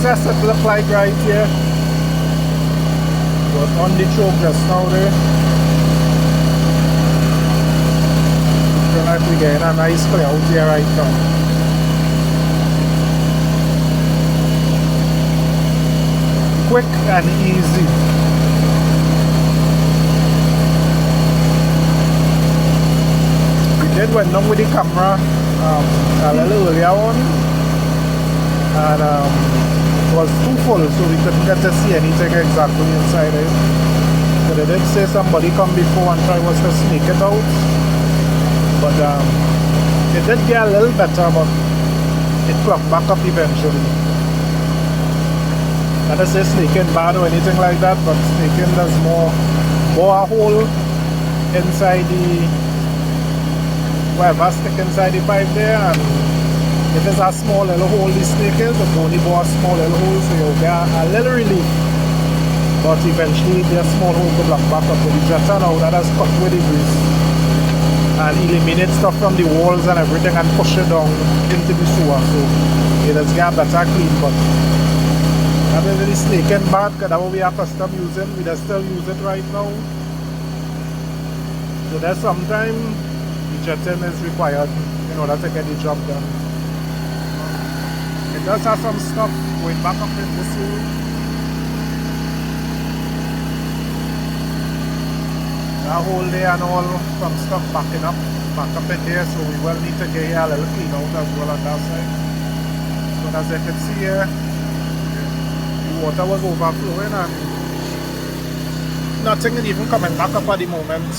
process it look like right here. But on the choke just now there. Feel like we're getting a nice cloud here right now. Quick and easy. We did went down with the camera a little earlier on, and it was too full, so we couldn't get to see anything exactly inside it. But they did say somebody come before and try was to sneak it out, but it did get a little better, but it clocked back up eventually. Not to say snaking bad or anything like that, but snaking does more bore a hole inside the whatever stick inside the pipe there, and if it's a small little hole the snake is, it only bore a small little hole, so you'll get a little relief. But eventually the small hole could block back up with the jetter now that has cut with the grease and eliminate stuff from the walls and everything and push it down into the sewer, so it does get better clean. But that is really snaking bad because that's what we are custom using. We just still use it right now. So there's sometime the jetting is required in order to get the job done. It does have some stuff going back up in this room. That hole there and all from stuff backing up back up in there, so we will need to get here a little clean out as well on that side. So as you can see here, water was overflowing and nothing is even coming back up at the moment.